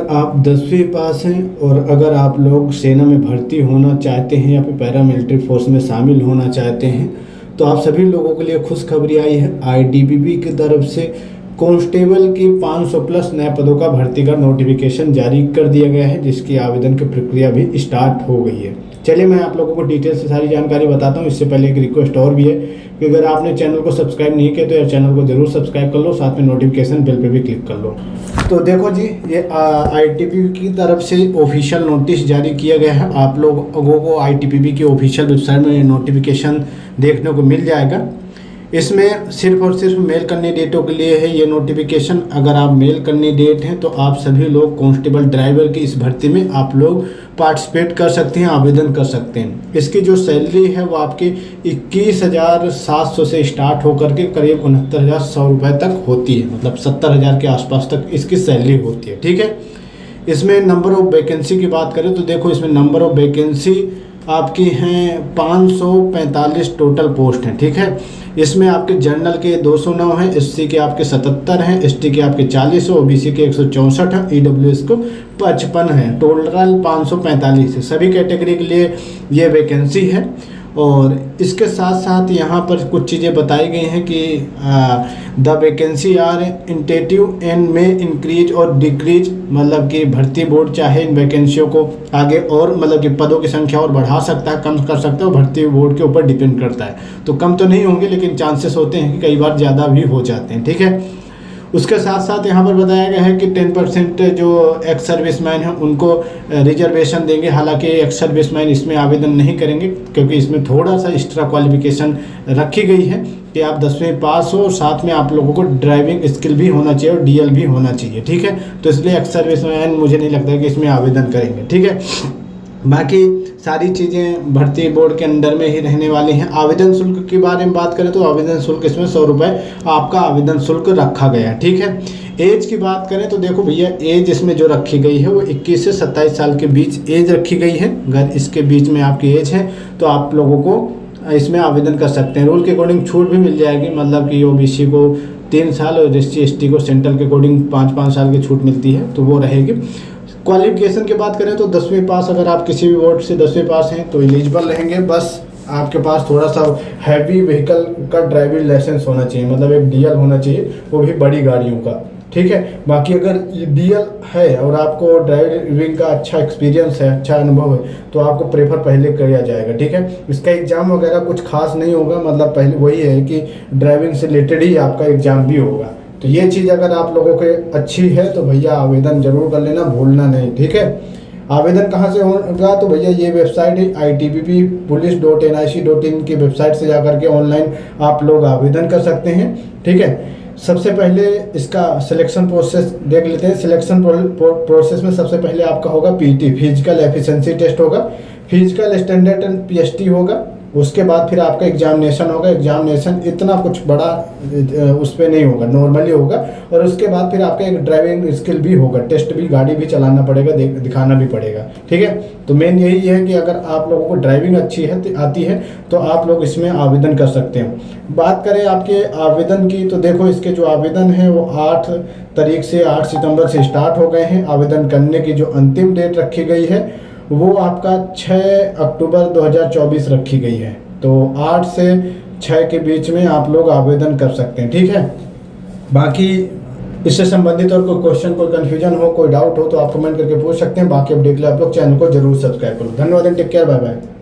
अगर आप 10वीं पास हैं और अगर आप लोग सेना में भर्ती होना चाहते हैं या फिर पैरामिलिट्री फोर्स में शामिल होना चाहते हैं तो आप सभी लोगों के लिए खुशखबरी आई है। आईटीबीपी की तरफ से कांस्टेबल की 500 प्लस नए पदों का भर्ती का नोटिफिकेशन जारी कर दिया गया है, जिसकी आवेदन की प्रक्रिया भी स्टार्ट हो गई है। चलिए मैं आप लोगों को डिटेल से सारी जानकारी बताता हूँ। इससे पहले एक रिक्वेस्ट और भी है कि अगर आपने चैनल को सब्सक्राइब नहीं किया तो यार चैनल को जरूर सब्सक्राइब कर लो, साथ में नोटिफिकेशन बेल पे भी क्लिक कर लो। तो देखो जी, ये आईटीबीपी की तरफ से ऑफिशियल नोटिस जारी किया गया है। आप लोगों को आईटीबीपी की ऑफिशियल वेबसाइट में नोटिफिकेशन देखने को मिल जाएगा। इसमें सिर्फ और सिर्फ मेल कैंडिडेटों के लिए है ये नोटिफिकेशन। अगर आप मेल कैंडिडेट हैं तो आप सभी लोग कांस्टेबल ड्राइवर की इस भर्ती में आप लोग पार्टिसिपेट कर सकते हैं, आवेदन कर सकते हैं। इसकी जो सैलरी है वो आपकी 21,700 से स्टार्ट होकर के करीब 69,100 रुपये तक होती है, मतलब 70,000 के आसपास तक इसकी सैलरी होती है। ठीक है। इसमें नंबर ऑफ वैकेंसी की बात करें तो देखो, इसमें नंबर ऑफ वैकेंसी आपकी हैं 545 टोटल पोस्ट हैं। ठीक है। इसमें आपके जनरल के 209 हैं, एससी के आपके 77 हैं, एसटी के आपके 40 हैं, ओबीसी के 164 हैं, ईडब्ल्यूएस को 55 हैं। टोटल 545 है। सभी कैटेगरी के लिए ये वैकेंसी है। और इसके साथ साथ यहाँ पर कुछ चीज़ें बताई गई हैं कि the vacancy are initiative and में इंक्रीज और डिक्रीज, मतलब कि भर्ती बोर्ड चाहे इन वैकेंसियों को आगे और मतलब कि पदों की संख्या और बढ़ा सकता है, कम कर सकता है, भर्ती बोर्ड के ऊपर डिपेंड करता है। तो कम तो नहीं होंगे लेकिन चांसेस होते हैं कि कई बार ज़्यादा भी हो जाते हैं। ठीक है। उसके साथ साथ यहाँ पर बताया गया है कि 10% जो एक्स सर्विसमैन हैं उनको रिजर्वेशन देंगे। हालांकि एक्स सर्विसमैन इसमें आवेदन नहीं करेंगे क्योंकि इसमें थोड़ा सा एक्स्ट्रा क्वालिफिकेशन रखी गई है कि आप 10वीं पास हो और साथ में आप लोगों को ड्राइविंग स्किल भी होना चाहिए और डीएल भी होना चाहिए। ठीक है। तो इसलिए एक्स सर्विसमैन मुझे नहीं लगता कि इसमें आवेदन करेंगे। ठीक है। बाकी सारी चीज़ें भर्ती बोर्ड के अंडर में ही रहने वाली हैं। आवेदन शुल्क के बारे में बात करें तो आवेदन शुल्क इसमें 100 रुपये आपका आवेदन शुल्क रखा गया है। ठीक है। एज की बात करें तो देखो भैया, एज इसमें जो रखी गई है वो 21 से 27 साल के बीच एज रखी गई है। अगर इसके बीच में आपकी एज है तो आप लोगों को इसमें आवेदन कर सकते हैं। रूल के अकॉर्डिंग छूट भी मिल जाएगी, मतलब कि ओबीसी को 3 साल और एससी एसटी को सेंट्रल के अकॉर्डिंग 5-5 साल की छूट मिलती है, तो वो रहेगी। क्वालिफिकेशन की बात करें तो 10वीं पास, अगर आप किसी भी बोर्ड से 10वीं पास हैं तो एलिजिबल रहेंगे। बस आपके पास थोड़ा सा हैवी व्हीकल का ड्राइविंग लाइसेंस होना चाहिए, मतलब एक डीएल होना चाहिए, वो भी बड़ी गाड़ियों का। ठीक है। बाकी अगर डीएल है और आपको ड्राइविंग का अच्छा एक्सपीरियंस है, अच्छा अनुभव है, तो आपको प्रेफर पहले किया जाएगा। ठीक है। इसका एग्ज़ाम वगैरह कुछ खास नहीं होगा, मतलब पहले वही है कि ड्राइविंग से रिलेटेड ही आपका एग्ज़ाम भी होगा। तो ये चीज़ अगर आप लोगों के अच्छी है तो भैया आवेदन जरूर कर लेना, भूलना नहीं। ठीक है। आवेदन कहाँ से होगा तो भैया ये वेबसाइट है itbppolice.nic.in की वेबसाइट से जाकर के ऑनलाइन आप लोग आवेदन कर सकते हैं। ठीक है। सबसे पहले इसका सिलेक्शन प्रोसेस देख लेते हैं। सिलेक्शन प्रोसेस में सबसे पहले आपका होगा पीटी, फिजिकल एफिशिएंसी टेस्ट होगा, फिजिकल स्टैंडर्ड एंड पीएसटी होगा। उसके बाद फिर आपका एग्जामिनेशन होगा। एग्जामिनेशन इतना कुछ बड़ा उस पर नहीं होगा, नॉर्मली होगा। और उसके बाद फिर आपका एक ड्राइविंग स्किल भी होगा, टेस्ट भी, गाड़ी भी चलाना पड़ेगा, दिखाना भी पड़ेगा। ठीक है। तो मेन यही है कि अगर आप लोगों को ड्राइविंग अच्छी है आती है तो आप लोग इसमें आवेदन कर सकते हैं। बात करें आपके आवेदन की तो देखो, इसके जो आवेदन है वो 8 तारीख से 8 सितंबर से स्टार्ट हो गए हैं। आवेदन करने की जो अंतिम डेट रखी गई है वो आपका 6 अक्टूबर 2024 रखी गई है। तो 8 से 6 के बीच में आप लोग आवेदन कर सकते हैं। ठीक है। बाकी इससे संबंधित और कोई क्वेश्चन, कोई कन्फ्यूजन हो, कोई डाउट हो तो आप कमेंट करके पूछ सकते हैं। बाकी अपडेट के लिए आप लोग चैनल को जरूर सब्सक्राइब करो। धन्यवाद। Take care. Bye bye.